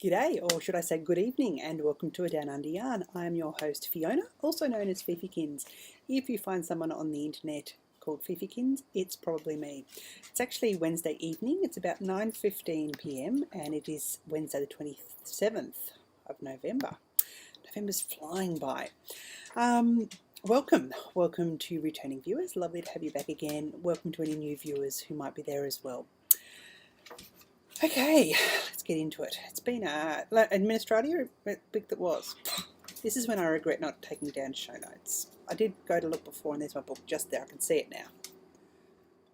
G'day, or should I say good evening, and welcome to a Down Under Yarn. I am your host Fiona, also known as Fifykins. If you find someone on the internet called Fifykins, it's probably me. It's actually Wednesday evening, it's about 9:15 p.m. and it is Wednesday the 27th of November. November's flying by. Welcome to returning viewers, lovely to have you back again. Welcome to any new viewers who might be there as well. Okay, let's get into it. It's been administrator week that was. This is when I regret not taking down show notes. I did go to look before and there's my book just there. I can see it now.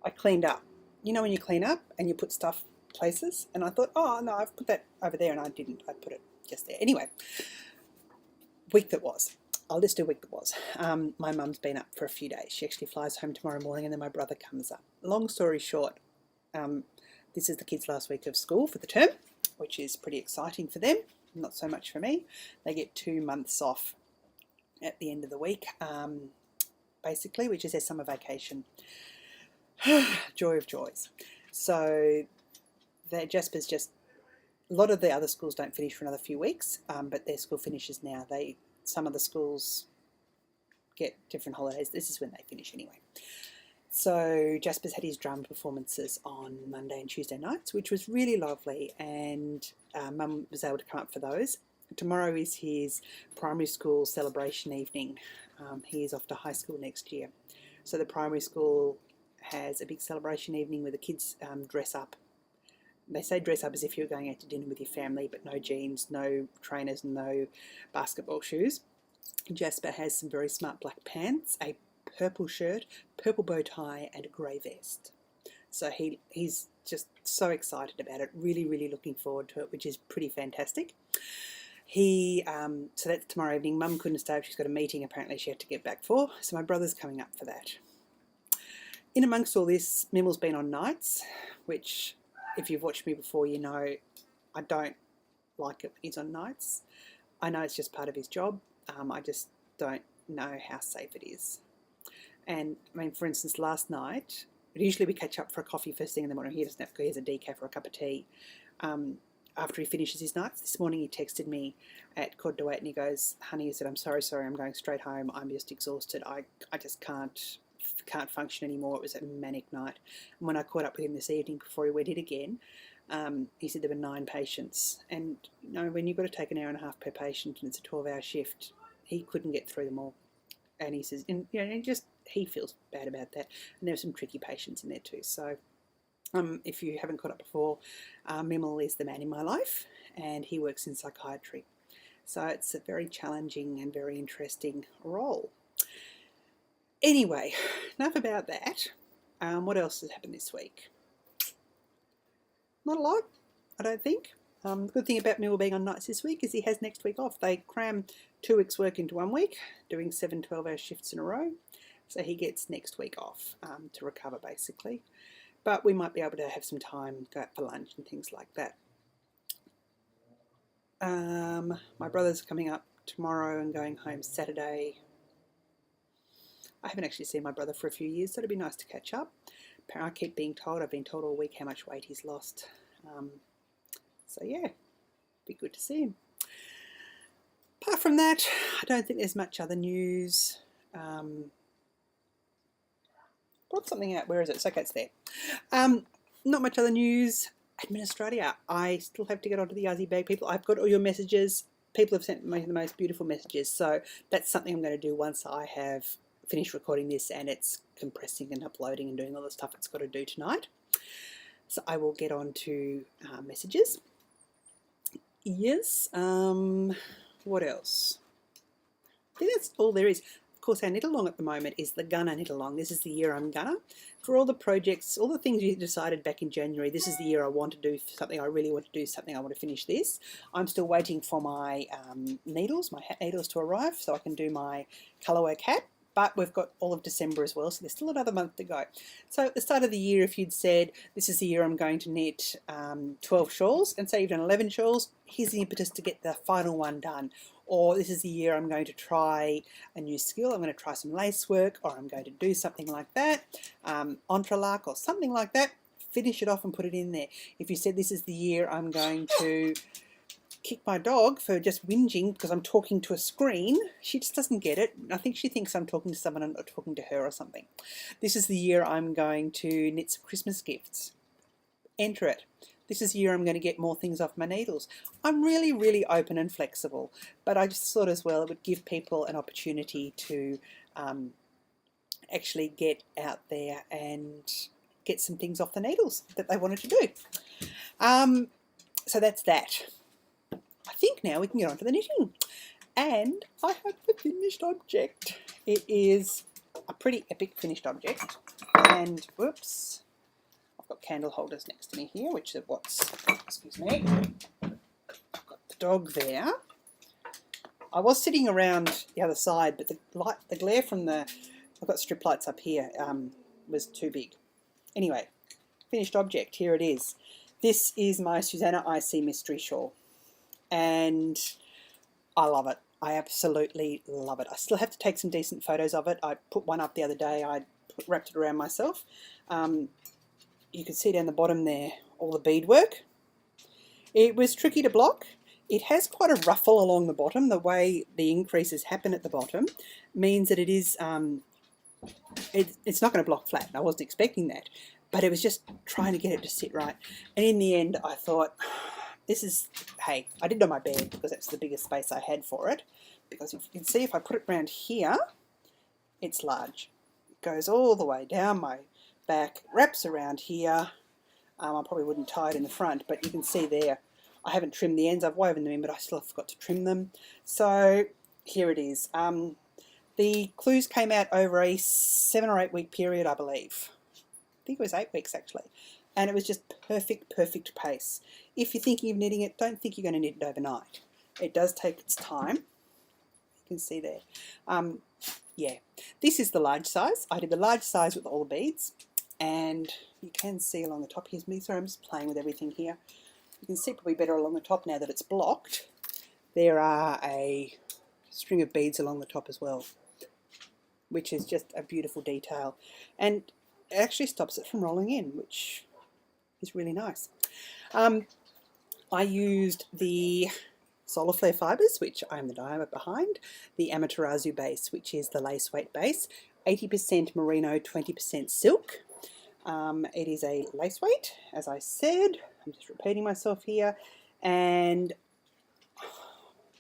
I cleaned up. You know when you clean up and you put stuff places? And I thought, oh no, I've put that over there, and I didn't. I put it just there. Anyway, week that was. I'll just do week that was. My mum's been up for a few days. She actually flies home tomorrow morning and then my brother comes up. Long story short, this is the kids' last week of school for the term, which is pretty exciting for them, not so much for me. They get 2 months off at the end of the week, basically, which is their summer vacation. Joy of joys. So Jasper's just, a lot of the other schools don't finish for another few weeks, but their school finishes now. Some of the schools get different holidays. This is when they finish anyway. So Jasper's had his drum performances on Monday and Tuesday nights, which was really lovely, and Mum was able to come up for those. Tomorrow is his primary school celebration evening. He is off to high school next year. So the primary school has a big celebration evening where the kids dress up. They say dress up as if you're going out to dinner with your family, but no jeans, no trainers, no basketball shoes. Jasper has some very smart black pants, a purple shirt, purple bow tie, and a grey vest. So he's just so excited about it, really looking forward to it, which is pretty fantastic. So that's tomorrow evening. Mum couldn't stay. She's got a meeting apparently she had to get back for, so my brother's coming up for that. In amongst all this, Mimmel's been on nights, which if you've watched me before you know I don't like it when he's on nights. I know it's just part of his job. I just don't know how safe it is. And I mean, for instance, last night, usually we catch up for a coffee first thing in the morning. He doesn't have to go, he has a decaf or a cup of tea after he finishes his nights. This morning he texted me at 8:15 and he goes, honey, he said, I'm sorry, I'm going straight home. I'm just exhausted. I just can't function anymore. It was a manic night. And when I caught up with him this evening before he went in again, he said there were 9 patients. And you know, when you've got to take an hour and a half per patient and it's a 12-hour shift, he couldn't get through them all. And he says, and, you know, he feels bad about that. And there are some tricky patients in there too. So if you haven't caught up before, Mimmel is the man in my life and he works in psychiatry. So it's a very challenging and very interesting role. Anyway, enough about that. What else has happened this week? Not a lot, I don't think. The good thing about Mimmel being on nights this week is he has next week off. They cram 2 weeks work into 1 week, doing 7 12-hour shifts in a row. So he gets next week off to recover basically. But we might be able to have some time, go out for lunch and things like that. My brother's coming up tomorrow and going home Saturday. I haven't actually seen my brother for a few years, so it'd be nice to catch up. I keep being told, I've been told all week how much weight he's lost. So yeah, be good to see him. Apart from that, I don't think there's much other news. Brought something out. Where is it? So okay, it's there. Not much other news. Administratia. I still have to get onto the Yazzie bag people. I've got all your messages. People have sent me the most beautiful messages. So that's something I'm going to do once I have finished recording this and it's compressing and uploading and doing all the stuff it's got to do tonight. So I will get on to messages. Yes. What else? I think that's all there is. Of course, our knit along at the moment is the Gunner knit along. This is the year I'm gonna. For all the projects, all the things you decided back in January, this is the year I want to do something, I really want to do something, I want to finish this. I'm still waiting for my needles, my hat needles to arrive so I can do my colourwork hat. But we've got all of December as well, so there's still another month to go. So at the start of the year, if you'd said, this is the year I'm going to knit 12 shawls, and say you've done 11 shawls, here's the impetus to get the final one done. Or this is the year I'm going to try a new skill, I'm going to try some lace work, or I'm going to do something like that, entrelac or something like that, finish it off and put it in there. If you said this is the year I'm going to kick my dog for just whinging because I'm talking to a screen. She just doesn't get it. I think she thinks I'm talking to someone and not talking to her or something. This is the year I'm going to knit some Christmas gifts. Enter it. This is the year I'm going to get more things off my needles. I'm really, really open and flexible, but I just thought as well it would give people an opportunity to actually get out there and get some things off the needles that they wanted to do. So that's that. I think now we can get on to the knitting. And I have the finished object. It is a pretty epic finished object. And, whoops, I've got candle holders next to me here, which are what's, excuse me, I've got the dog there. I was sitting around the other side, but the glare from I've got strip lights up here, was too big. Anyway, finished object, here it is. This is my Susanna IC mystery shawl. And I love it. I absolutely love it. I still have to take some decent photos of it. I put one up the other day. I wrapped it around myself. You can see down the bottom there all the beadwork. It was tricky to block. It has quite a ruffle along the bottom. The way the increases happen at the bottom means that it is it's not going to block flat. I wasn't expecting that, but it was just trying to get it to sit right. And in the end, I thought, hey, I did it on my bed because that's the biggest space I had for it. Because if you can see, if I put it around here, it's large. It goes all the way down my back, wraps around here. I probably wouldn't tie it in the front, but you can see there, I haven't trimmed the ends. I've woven them in, but I still forgot to trim them. So here it is. The clues came out over a 7 or 8 week period, I believe. I think it was 8 weeks actually. And it was just perfect pace. If you're thinking of knitting it, don't think you're going to knit it overnight. It does take its time. You can see there. Yeah, this is the large size. I did the large size with all the beads. And you can see along the top, here's me, sorry, I'm just playing with everything here. You can see probably better along the top now that it's blocked. There are a string of beads along the top as well, which is just a beautiful detail. And it actually stops it from rolling in, which is really nice. I used the Solar Flare fibres, which I'm the diameter behind, the Amaterasu base, which is the lace weight base, 80% merino, 20% silk. It is a lace weight, as I said. I'm just repeating myself here. And I'm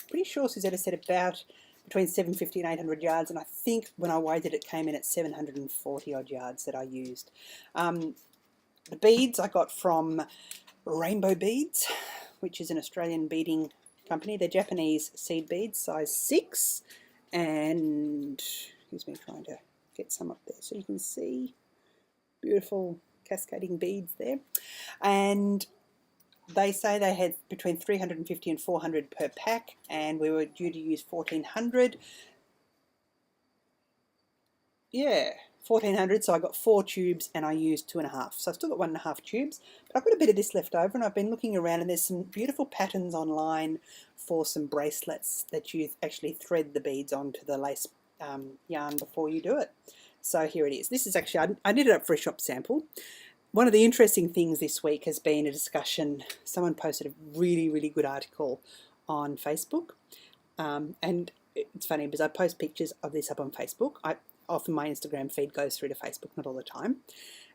pretty sure Suzetta said about between 750 and 800 yards, and I think when I weighed it, it came in at 740 odd yards that I used. The beads I got from Rainbow Beads, which is an Australian beading company. They're Japanese seed beads, size 6, and excuse me, trying to get some up there so you can see beautiful cascading beads there. And they say they had between 350 and 400 per pack, and we were due to use 1400. Yeah, 1400, so I got 4 tubes and I used 2.5. So I've still got 1.5 tubes, but I've got a bit of this left over, and I've been looking around, and there's some beautiful patterns online for some bracelets that you actually thread the beads onto the lace yarn before you do it. So here it is. This is actually, I knit it up for a shop sample. One of the interesting things this week has been a discussion. Someone posted a really, really good article on Facebook. And it's funny because I post pictures of this up on Facebook. Often my Instagram feed goes through to Facebook, not all the time.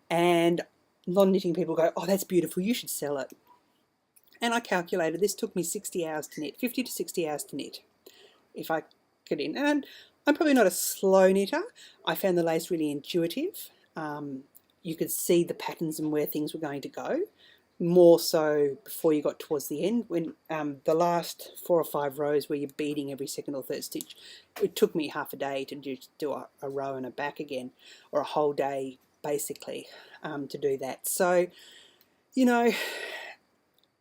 And non-knitting people go, oh, that's beautiful, you should sell it. And I calculated this took me 60 hours to knit, 50 to 60 hours to knit, if I could in. And I'm probably not a slow knitter. I found the lace really intuitive. You could see the patterns and where things were going to go, more so before you got towards the end. When the last 4 or 5 rows where you're beading every second or third stitch, it took me half a day to do a row and a back again, or a whole day basically to do that. So, you know,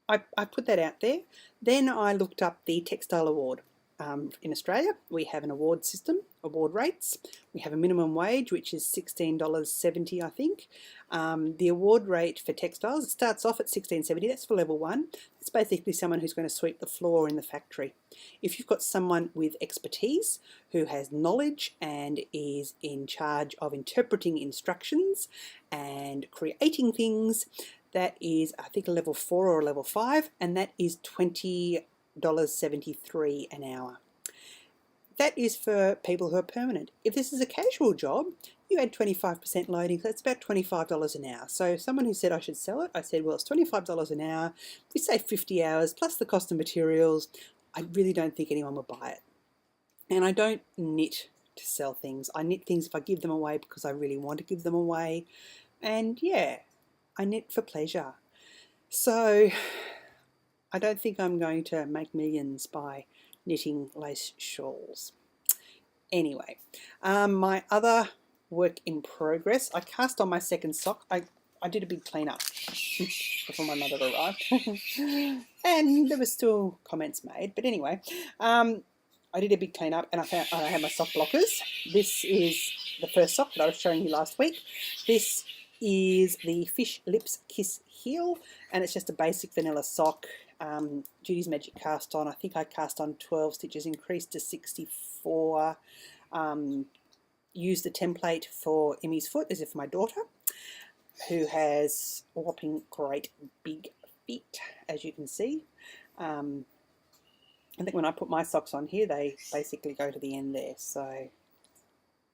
I put that out there. Then I looked up the Textile Award. In Australia, we have an award system, award rates. We have a minimum wage, which is $16.70, I think. The award rate for textiles, it starts off at $16.70. That's for level 1. It's basically someone who's going to sweep the floor in the factory. If you've got someone with expertise who has knowledge and is in charge of interpreting instructions and creating things, that is, I think, a level 4 or a level 5, and that is $20 $8.73 an hour. That is for people who are permanent. If this is a casual job, you add 25% loading, so that's about $25 an hour. So someone who said I should sell it, I said, well, it's $25 an hour. We say 50 hours plus the cost of materials. I really don't think anyone will buy it. And I don't knit to sell things. I knit things if I give them away because I really want to give them away. And yeah, I knit for pleasure. So I don't think I'm going to make millions by knitting lace shawls. Anyway, my other work in progress, I cast on my second sock. I did a big clean up before my mother arrived. And there were still comments made. But anyway, I did a big clean up and I had my sock blockers. This is the first sock that I was showing you last week. This is the Fish Lips Kiss Heel, and it's just a basic vanilla sock. Judy's Magic cast on. I think I cast on 12 stitches, increased to 64. Used the template for Emmy's foot, as if my daughter, who has whopping great big feet, as you can see. I think when I put my socks on here, they basically go to the end there, so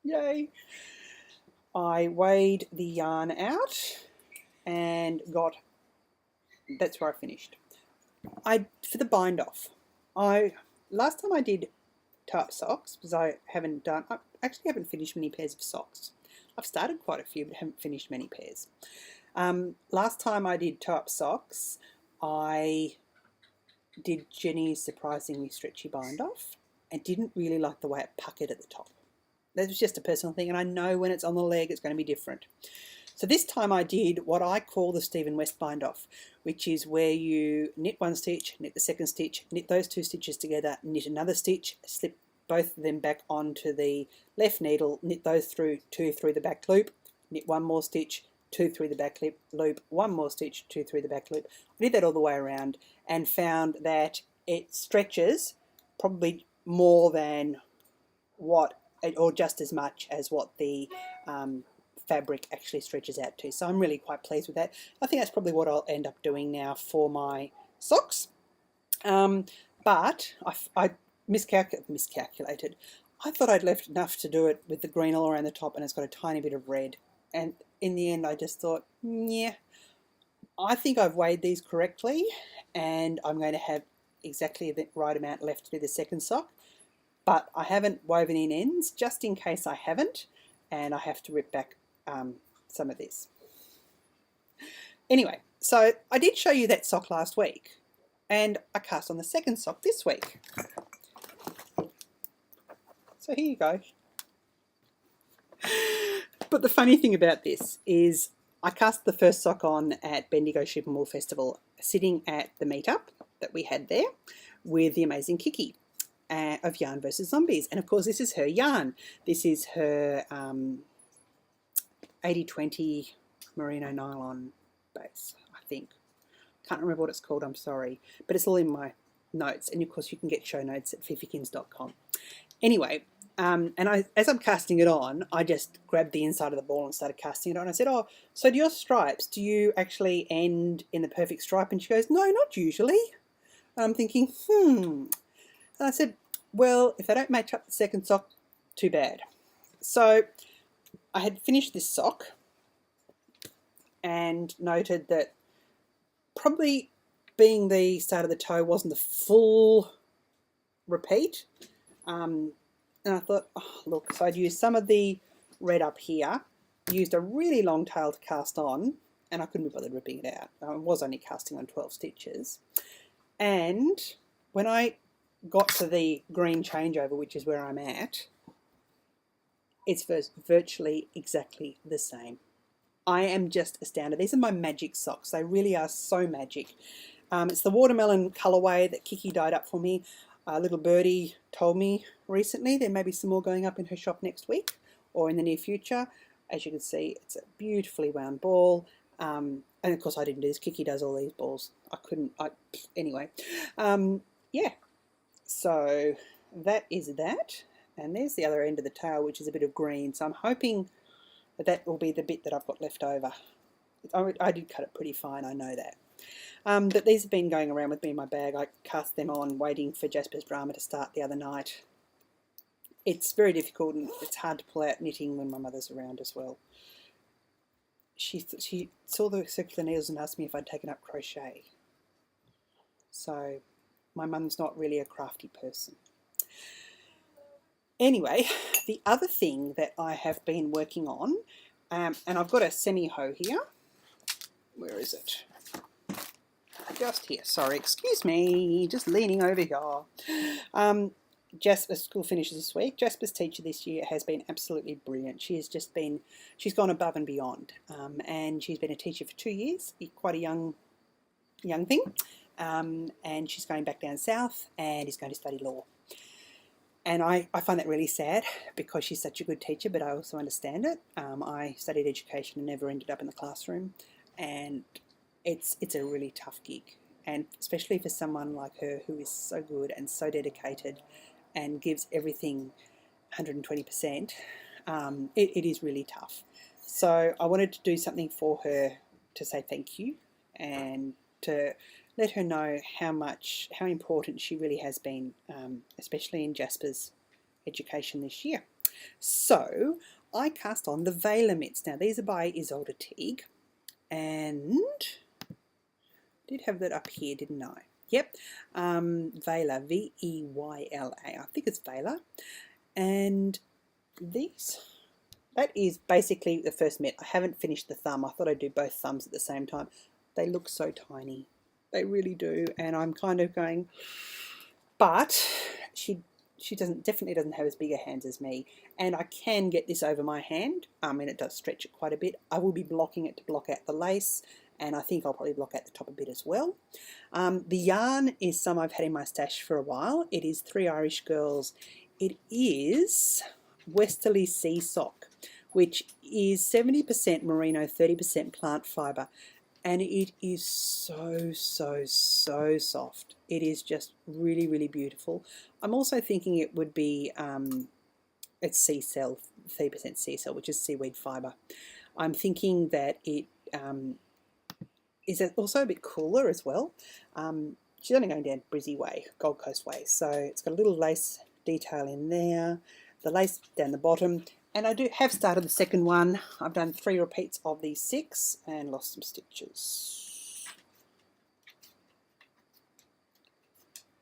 yay. I weighed the yarn out and that's where I finished. For the bind off, last time I did toe-up socks, because I actually haven't finished many pairs of socks. I've started quite a few, but haven't finished many pairs. Last time I did toe-up socks, I did Jenny's surprisingly stretchy bind off and didn't really like the way it puckered at the top. That was just a personal thing, and I know when it's on the leg it's going to be different. So this time I did what I call the Stephen West bind off, which is where you knit one stitch, knit the second stitch, knit those two stitches together, knit another stitch, slip both of them back onto the left needle, knit those two through the back loop, knit one more stitch, two through the back loop, one more stitch, two through the back loop. I did that all the way around and found that it stretches probably more than or just as much as what the fabric actually stretches out to. So I'm really quite pleased with that. I think that's probably what I'll end up doing now for my socks. But I miscalculated. I thought I'd left enough to do it with the green all around the top, and it's got a tiny bit of red. And in the end, I just thought, yeah, I think I've weighed these correctly, and I'm going to have exactly the right amount left to do the second sock. But I haven't woven in ends, just in case I haven't, and I have to rip back some of this. Anyway, so I did show you that sock last week, and I cast on the second sock this week. So here you go. But the funny thing about this is I cast the first sock on at Bendigo Sheep and Wool Festival, sitting at the meetup that we had there with the amazing Kiki of Yarn vs Zombies. And of course this is her yarn. This is her 80/20 merino nylon base, I think. Can't remember what it's called, I'm sorry. But it's all in my notes. And of course you can get show notes at fiffikins.com. Anyway, as I'm casting it on, I just grabbed the inside of the ball and started casting it on. I said, oh, so do your stripes, do you actually end in the perfect stripe? And she goes, no, not usually. And I'm thinking, And I said, well, if they don't match up the second sock, too bad. So I had finished this sock and noted that probably being the start of the toe wasn't the full repeat. And I thought, oh, look, so I'd used some of the red up here, used a really long tail to cast on, and I couldn't be bothered ripping it out. I was only casting on 12 stitches. And when I got to the green changeover, which is where I'm at, it's virtually exactly the same. I am just astounded. These are my magic socks. They really are so magic. It's the watermelon colourway that Kiki dyed up for me. Little birdie told me recently there may be some more going up in her shop next week or in the near future. As you can see, it's a beautifully wound ball. And of course I didn't do this. Kiki does all these balls. Anyway. Yeah. So that is that. And there's the other end of the tail, which is a bit of green. So I'm hoping that will be the bit that I've got left over. I did cut it pretty fine, I know that. But these have been going around with me in my bag. I cast them on waiting for Jasper's drama to start the other night. It's very difficult and it's hard to pull out knitting when my mother's around as well. She saw the circular needles and asked me if I'd taken up crochet. So my mum's not really a crafty person. Anyway, the other thing that I have been working on, and I've got a semi-hoe here. Where is it? Just here. Sorry, excuse me. Just leaning over here. Jasper's school finishes this week. Jasper's teacher this year has been absolutely brilliant. She's gone above and beyond. And she's been a teacher for 2 years, quite a young thing. And she's going back down south and is going to study law. And I find that really sad because she's such a good teacher, but I also understand it. I studied education and never ended up in the classroom, and it's a really tough gig, and especially for someone like her who is so good and so dedicated and gives everything 120%. It is really tough. So I wanted to do something for her to say thank you and to let her know how important she really has been, especially in Jasper's education this year. So I cast on the Vela mitts. Now these are by Isolde Teague, and I did have that up here, didn't I? Yep, Vela, V-E-Y-L-A. I think it's Vela. And that is basically the first mitt. I haven't finished the thumb. I thought I'd do both thumbs at the same time. They look so tiny. They really do, and I'm kind of going, but she definitely doesn't have as big a hands as me, and I can get this over my hand. And it does stretch it quite a bit. I will be blocking it to block out the lace, and I think I'll probably block out the top a bit as well. The yarn is some I've had in my stash for a while. It is Three Irish Girls. It is Westerly Sea Sock, which is 70% merino, 30% plant fibre. And it is so soft. It is just really, really beautiful. I'm also thinking it would be, it's sea cell, 30% sea cell, which is seaweed fibre. I'm thinking that it is also a bit cooler as well. She's only going down Brizzy Way, Gold Coast Way. So it's got a little lace detail in there, the lace down the bottom. And I have started the second one. I've done 3 repeats of these 6 and lost some stitches.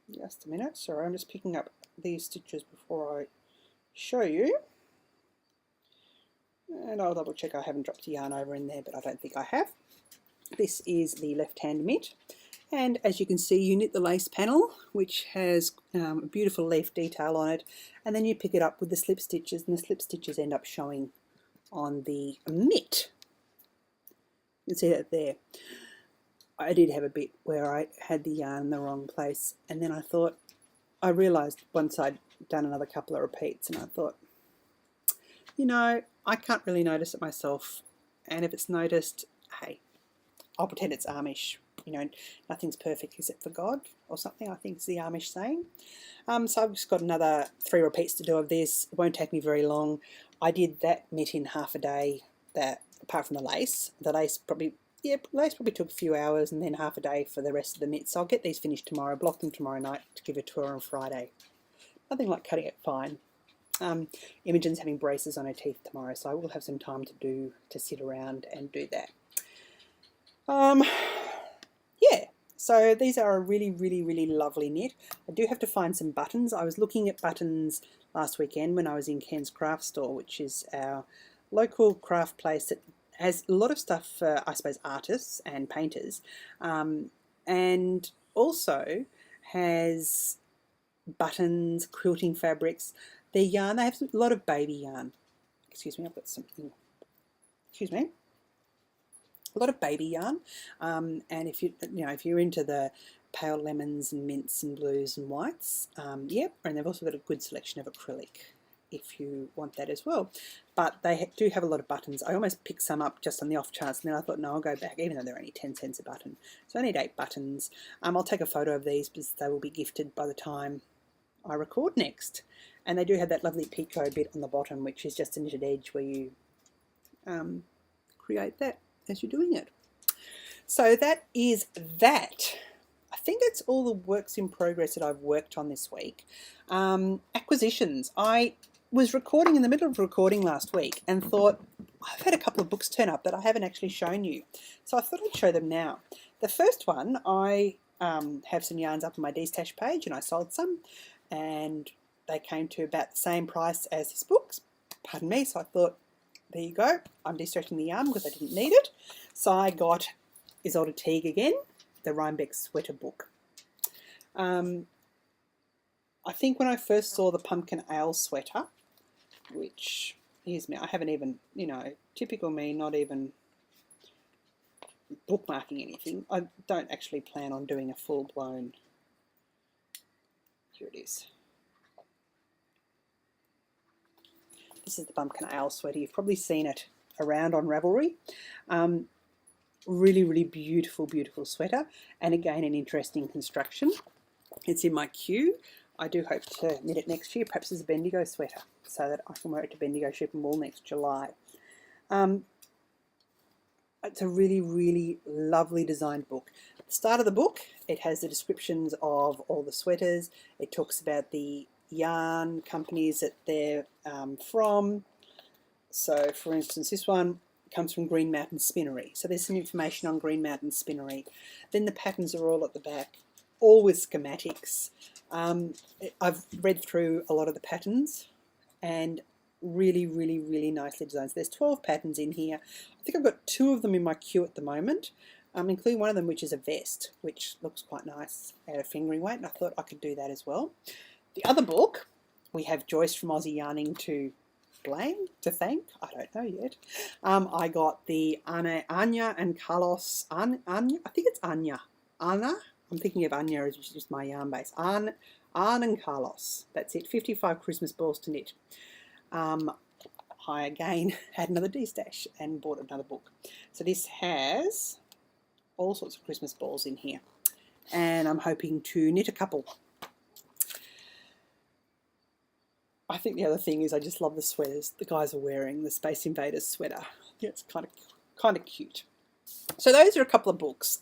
Just a minute. Sorry, I'm just picking up these stitches before I show you. And I'll double check I haven't dropped a yarn over in there, but I don't think I have. This is the left-hand mitt. And as you can see, you knit the lace panel, which has a beautiful leaf detail on it, and then you pick it up with the slip stitches, and the slip stitches end up showing on the mitt. You can see that there. I did have a bit where I had the yarn in the wrong place, and then I realised once I'd done another couple of repeats, and I thought, I can't really notice it myself, and if it's noticed, hey, I'll pretend it's Amish. Nothing's perfect except for God, or something, I think is the Amish saying. So I've just got another 3 repeats to do of this. It won't take me very long. I did that mitt in half a day, apart from the lace. The lace probably took a few hours, and then half a day for the rest of the mitt. So I'll get these finished tomorrow, block them tomorrow night to give a tour on Friday. Nothing like cutting it fine. Imogen's having braces on her teeth tomorrow, so I will have some time to sit around and do that. Yeah, so these are a really, really, really lovely knit. I do have to find some buttons. I was looking at buttons last weekend when I was in Ken's craft store, which is our local craft place that has a lot of stuff for, I suppose, artists and painters, and also has buttons, quilting fabrics. Their yarn, they have a lot of baby yarn. Excuse me, I've got something. Excuse me. A lot of baby yarn, and if you're into the pale lemons and mints and blues and whites, yep, and they've also got a good selection of acrylic if you want that as well. But they do have a lot of buttons. I almost picked some up just on the off chance, and then I thought, no, I'll go back, even though they're only 10 cents a button. So I need 8 buttons. I'll take a photo of these because they will be gifted by the time I record next. And they do have that lovely picot bit on the bottom, which is just a knitted edge where you create that as you're doing it. So that is that. I think that's all the works in progress that I've worked on this week. Acquisitions. I was recording in the middle of recording last week and thought, I've had a couple of books turn up that I haven't actually shown you. So I thought I'd show them now. The first one, I have some yarns up on my D-Stash page and I sold some and they came to about the same price as this book's. Pardon me. So I thought, there you go. I'm de-stretching the yarn because I didn't need it. So I got Isolde Teague again, the Rhinebeck sweater book. I think when I first saw the pumpkin ale sweater, which, here's me, I haven't even, typical me, not even bookmarking anything. I don't actually plan on doing a full-blown, here it is. This is the pumpkin ale sweater. You've probably seen it around on Ravelry. Really, really beautiful, beautiful sweater. And again, an interesting construction. It's in my queue. I do hope to knit it next year, perhaps as a Bendigo sweater, so that I can wear it to Bendigo Ship and Wool next July. It's a really, really lovely designed book. At the start of the book, it has the descriptions of all the sweaters. It talks about the yarn companies that they're from. So, for instance, this one comes from Green Mountain Spinnery. So there's some information on Green Mountain Spinnery. Then the patterns are all at the back, all with schematics. I've read through a lot of the patterns and really, really, really nicely designed. So there's 12 patterns in here. I think I've got 2 of them in my queue at the moment, including one of them which is a vest, which looks quite nice at a fingering weight, and I thought I could do that as well. The other book, we have Joyce from Aussie Yarning to thank, I don't know yet. I got the Anya and Carlos, Anya, I think it's Anya, Anna, I'm thinking of Anya as just my yarn base. Anne and Carlos, that's it, 55 Christmas balls to knit. I again had another D-Stash and bought another book. So this has all sorts of Christmas balls in here. And I'm hoping to knit a couple. I think the other thing is I just love the sweaters the guys are wearing, the Space Invaders sweater. Yeah, it's kind of cute. So those are a couple of books.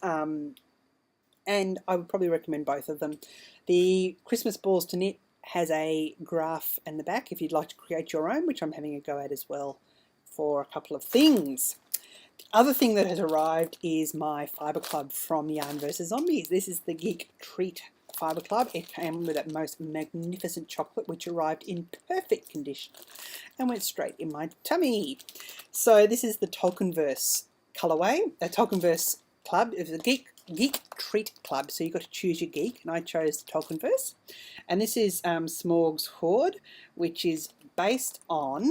And I would probably recommend both of them. The Christmas Balls to Knit has a graph in the back if you'd like to create your own, which I'm having a go at as well for a couple of things. The other thing that has arrived is my Fibre Club from Yarn vs Zombies. This is the Geek Treat Fibre Club. It came with that most magnificent chocolate, which arrived in perfect condition and went straight in my tummy. So this is the Tolkienverse colourway, a Tolkienverse club. It's a Geek Treat Club, so you've got to choose your geek, and I chose the Tolkienverse. And this is Smaug's Hoard, which is based on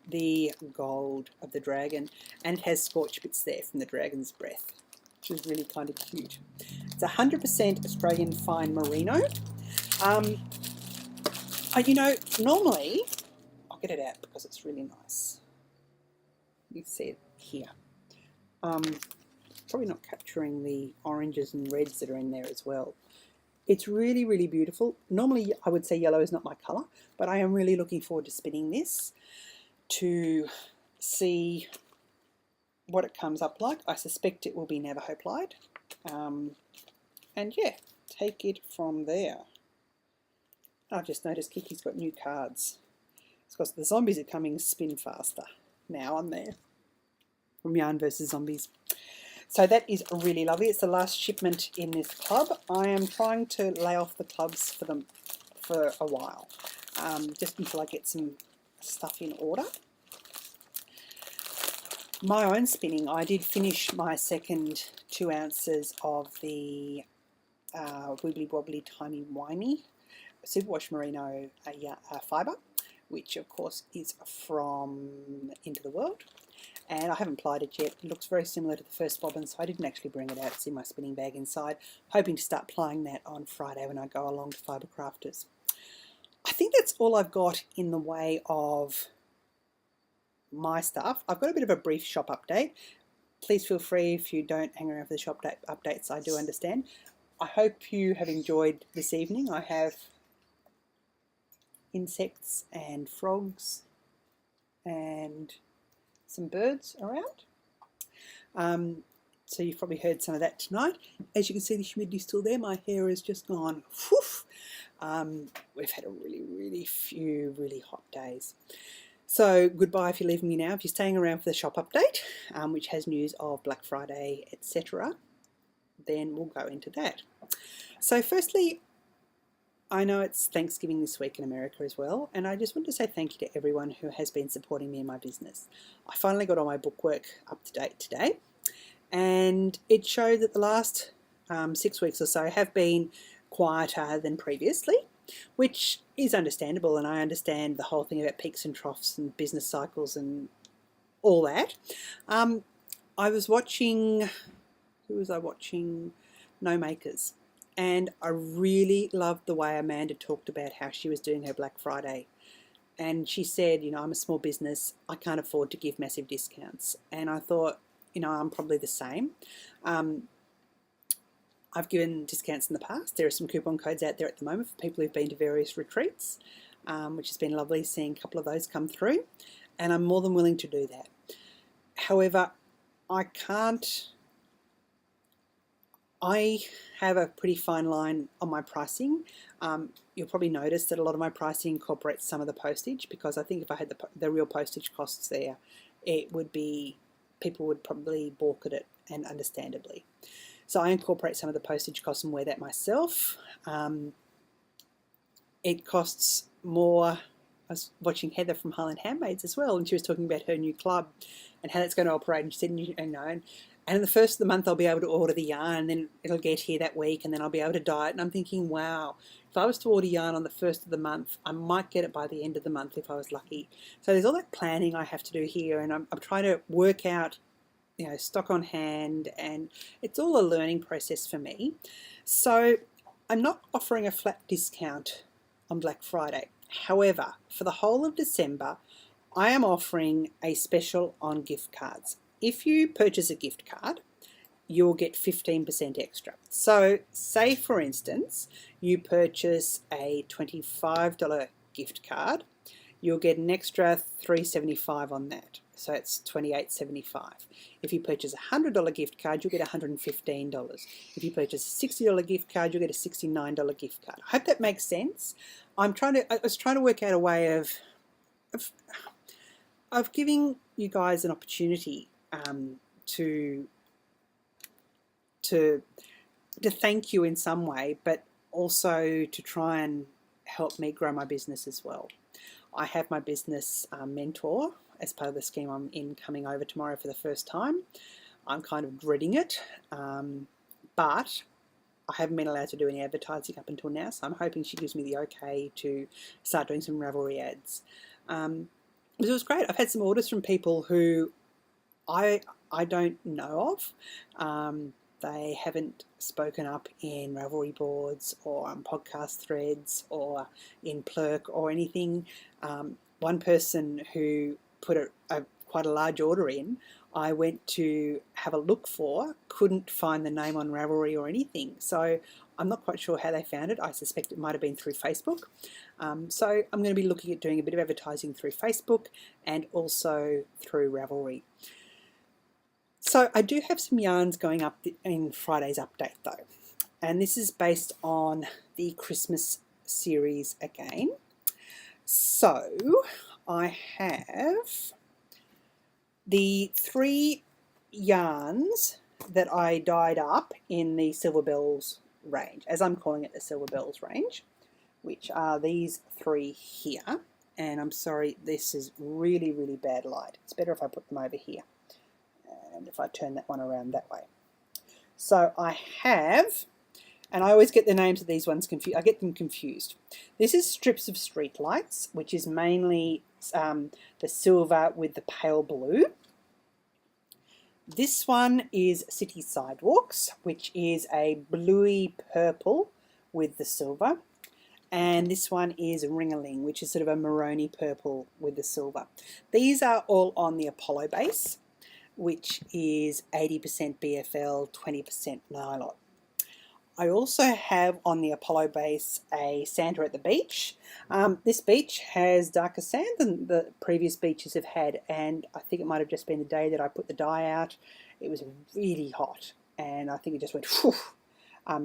the gold of the dragon, and it has scorch bits there from the dragon's breath, which is really kind of cute. It's 100% Australian fine merino. Normally, I'll get it out because it's really nice. You see it here. Probably not capturing the oranges and reds that are in there as well. It's really, really beautiful. Normally, I would say yellow is not my colour, but I am really looking forward to spinning this to see what it comes up like. I suspect it will be Navajo plied. And yeah, take it from there. I've just noticed Kiki's got new cards. It's because the zombies are coming spin faster now on there from Yarn vs Zombies. So that is really lovely. It's the last shipment in this club. I am trying to lay off the clubs for them for a while, just until I get some stuff in order. My own spinning, I did finish my second 2 ounces of the Wibbly Wobbly Timey Wimey Superwash Merino fibre, which of course is from Into the World. And I haven't plied it yet. It looks very similar to the first bobbin, so I didn't actually bring it out. It's in my spinning bag inside. Hoping to start plying that on Friday when I go along to Fibre Crafters. I think that's all I've got in the way of my stuff. I've got a bit of a brief shop update. Please feel free if you don't hang around for the shop updates. I do understand. I hope you have enjoyed this evening. I have insects and frogs and some birds around. So you've probably heard some of that tonight. As you can see, the humidity's still there. My hair has just gone whoof. We've had a really few really hot days. So goodbye if you're leaving me now. If you're staying around for the shop update, which has news of Black Friday, etc., then we'll go into that. So firstly, I know it's Thanksgiving this week in America as well, and I just want to say thank you to everyone who has been supporting me in my business. I finally got all my bookwork up to date today, and it showed that the last 6 weeks or so have been quieter than previously, which is understandable, and I understand the whole thing about peaks and troughs and business cycles and all that. I was watching, who was I watching? No Makers. And I really loved the way Amanda talked about how she was doing her Black Friday. And she said, you know, I'm a small business. I can't afford to give massive discounts. And I thought, you know, I'm probably the same. I've given discounts in the past. There are some coupon codes out there at the moment for people who've been to various retreats, which has been lovely seeing a couple of those come through. And I'm more than willing to do that. However, I have a pretty fine line on my pricing. You'll probably notice that a lot of my pricing incorporates some of the postage, because I think if I had the real postage costs there, it would be, people would probably balk at it, and understandably. So I incorporate some of the postage costs and wear that myself. It costs more. I was watching Heather from Highland Handmaids as well, and she was talking about her new club and how that's going to operate. And she said, you know, and in the first of the month I'll be able to order the yarn, and then it'll get here that week, and then I'll be able to dye it. And I'm thinking, wow, if I was to order yarn on the first of the month, I might get it by the end of the month if I was lucky. So there's all that planning I have to do here, and I'm trying to work out, you know, stock on hand, and it's all a learning process for me. So I'm not offering a flat discount on Black Friday. However, for the whole of December, I am offering a special on gift cards. If you purchase a gift card, you'll get 15% extra. So say, for instance, you purchase a $25 gift card, you'll get an extra $3.75 on that. So it's $28.75. If you purchase a $100 gift card, you'll get $115. If you purchase a $60 gift card, you'll get a $69 gift card. I hope that makes sense. I was trying to work out a way of giving you guys an opportunity to thank you in some way, but also to try and help me grow my business as well. I have my business mentor as part of the scheme I'm in coming over tomorrow for the first time. I'm kind of dreading it, but I haven't been allowed to do any advertising up until now, so I'm hoping she gives me the okay to start doing some Ravelry ads. It was great. I've had some orders from people who I don't know of. They haven't spoken up in Ravelry boards or on podcast threads or in Plurk or anything. One person who put quite a large order in, I went to have a look for, couldn't find the name on Ravelry or anything. So I'm not quite sure how they found it. I suspect it might have been through Facebook. So I'm going to be looking at doing a bit of advertising through Facebook and also through Ravelry. So I do have some yarns going up in Friday's update though, and this is based on the Christmas series again. So I have the 3 yarns that I dyed up in the Silver Bells range, as I'm calling it, the Silver Bells range, which are these 3 here. And I'm sorry, this is really bad light. It's better if I put them over here. And if I turn that one around that way. So I have, and I always get the names of these ones confused. I get them confused. This is Strips of Street Lights, which is mainly the silver with the pale blue. This one is City Sidewalks, which is a bluey purple with the silver. And this one is Ring-a-Ling, which is sort of a maroony purple with the silver. These are all on the Apollo base, which is 80% BFL, 20% nylon. I also have on the Apollo base a Santa at the beach. This beach has darker sand than the previous beaches have had, and I think it might have just been the day that I put the dye out it was really hot, and I think it just went whew,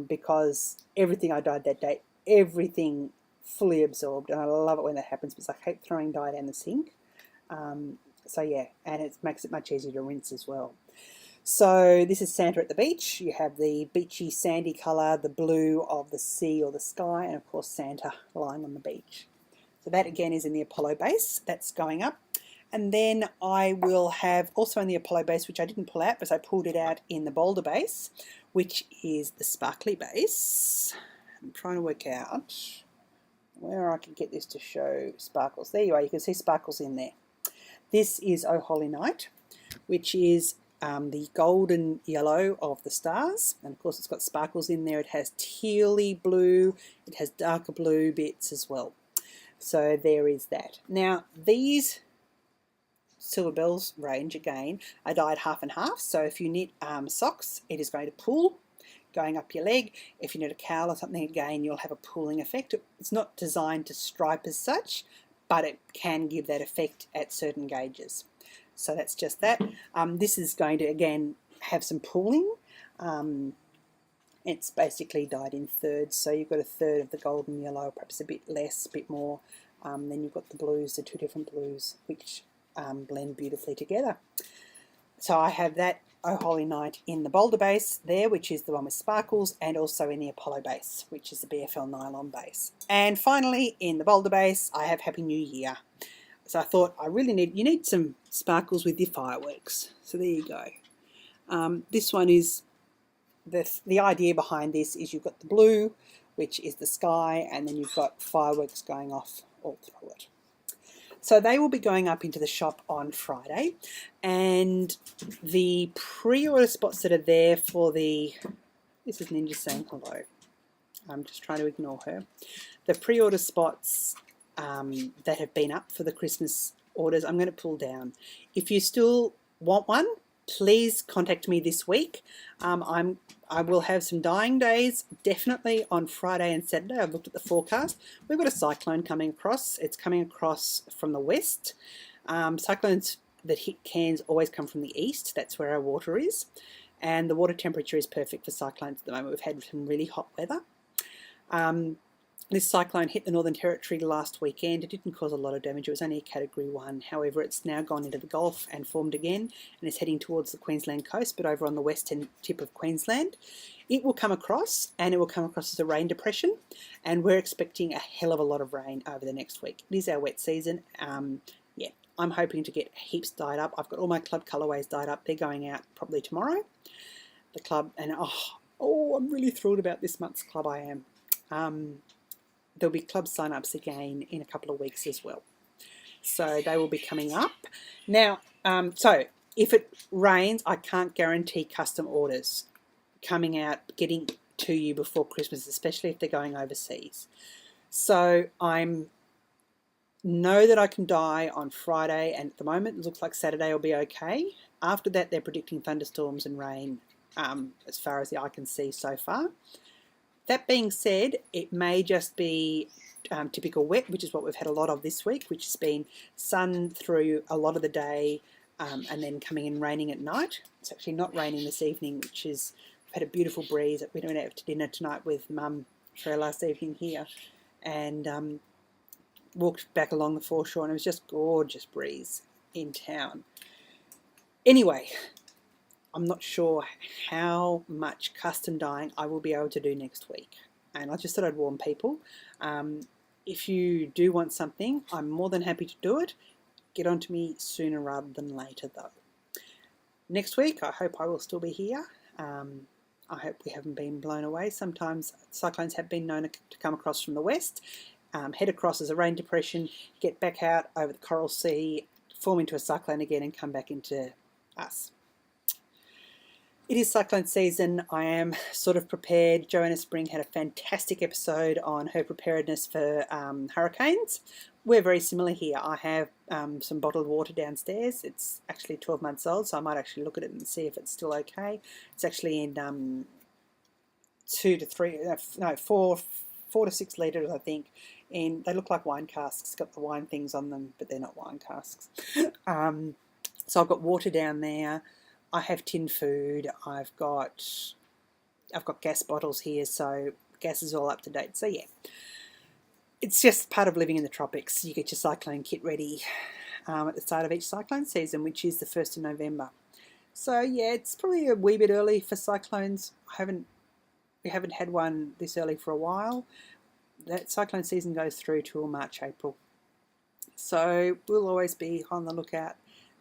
because everything I dyed that day, everything fully absorbed, and I love it when that happens because I hate throwing dye down the sink. So yeah, and it makes it much easier to rinse as well. So this is Santa at the beach. You have the beachy sandy colour, the blue of the sea or the sky, and of course Santa lying on the beach. So that again is in the Apollo base. That's going up. And then I will have also in the Apollo base, which I didn't pull out because I pulled it out in the Boulder base, which is the sparkly base. I'm trying to work out where I can get this to show sparkles. There you are. You can see sparkles in there. This is Oh Holy Night, which is the golden yellow of the stars, and of course it's got sparkles in there. It has tealy blue, it has darker blue bits as well. So there is that. Now these Silver Bells range again are dyed half and half, so if you knit socks, it is going to pull going up your leg. If you knit a cowl or something, again you'll have a pulling effect. It's not designed to stripe as such, but it can give that effect at certain gauges. So that's just that. This is going to again have some pooling. It's basically dyed in thirds, so you've got a third of the golden yellow, perhaps a bit less, a bit more. Then you've got the blues, the two different blues, which blend beautifully together. So I have that Oh Holy Night in the Boulder base there, which is the one with sparkles, and also in the Apollo base, which is the BFL nylon base. And finally, in the Boulder base, I have Happy New Year. So I thought you need some sparkles with your fireworks. So there you go. This one is, the idea behind this is you've got the blue, which is the sky, and then you've got fireworks going off all through it. So they will be going up into the shop on Friday, and the pre-order spots that are there for this is Ninja saying hello. I'm just trying to ignore her. The pre-order spots that have been up for the Christmas orders, I'm going to pull down. If you still want one, please contact me this week. I will have some dyeing days definitely on Friday and Saturday. I've looked at the forecast. We've got a cyclone coming across. It's coming across from the west. Cyclones that hit Cairns always come from the east. That's where our water is. And the water temperature is perfect for cyclones at the moment. We've had some really hot weather. This cyclone hit the Northern Territory last weekend. It didn't cause a lot of damage. It was only a Category 1. However, it's now gone into the Gulf and formed again, and is heading towards the Queensland coast, but over on the western tip of Queensland. It will come across, and it will come across as a rain depression, and we're expecting a hell of a lot of rain over the next week. It is our wet season. Yeah, I'm hoping to get heaps dyed up. I've got all my club colourways dyed up. They're going out probably tomorrow. The club, and I'm really thrilled about this month's club. I am. There'll be club sign-ups again in a couple of weeks as well. So they will be coming up. Now, so if it rains, I can't guarantee custom orders coming out, getting to you before Christmas, especially if they're going overseas. So I know that I can dye on Friday, and at the moment it looks like Saturday will be okay. After that, they're predicting thunderstorms and rain as far as the eye can see so far. That being said, it may just be typical wet, which is what we've had a lot of this week, which has been sun through a lot of the day and then coming in raining at night. It's actually not raining this evening, which is, we've had a beautiful breeze. We went out to dinner tonight with Mum for our last evening here, and walked back along the foreshore, and it was just gorgeous breeze in town. Anyway, I'm not sure how much custom dyeing I will be able to do next week. And I just thought I'd warn people. If you do want something, I'm more than happy to do it. Get on to me sooner rather than later though. Next week, I hope I will still be here. I hope we haven't been blown away. Sometimes cyclones have been known to come across from the west, head across as a rain depression, get back out over the Coral Sea, form into a cyclone again and come back into us. It is cyclone season. I am sort of prepared. Joanna Spring had a fantastic episode on her preparedness for hurricanes. We're very similar here. I have some bottled water downstairs. It's actually 12 months old, so I might actually look at it and see if it's still okay. It's actually in 4 to 6 litres, I think. And they look like wine casks. Got the wine things on them, but they're not wine casks. So I've got water down there. I have tin food. I've got gas bottles here, so gas is all up to date. So yeah, it's just part of living in the tropics. You get your cyclone kit ready at the start of each cyclone season, which is the 1st of November. So yeah, it's probably a wee bit early for cyclones. We haven't had one this early for a while. That cyclone season goes through till March, April. So we'll always be on the lookout,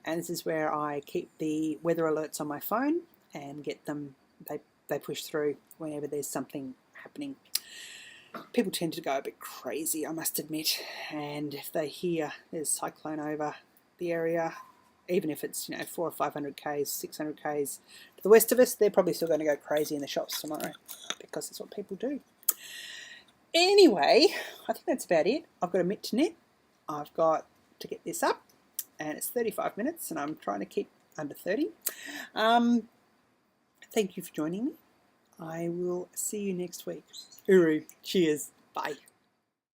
and this is where I keep the weather alerts on my phone and get them, they push through whenever there's something happening. People tend to go a bit crazy, I must admit, and if they hear there's a cyclone over the area, even if it's 400 or 500 k's, 600 k's to the west of us, they're probably still going to go crazy in the shops tomorrow, because that's what people do. Anyway, I think that's about it. I've got a mitt to knit. I've got to get this up, and it's 35 minutes, and I'm trying to keep under 30. Thank you for joining me. I will see you next week. Uru. Cheers. Bye.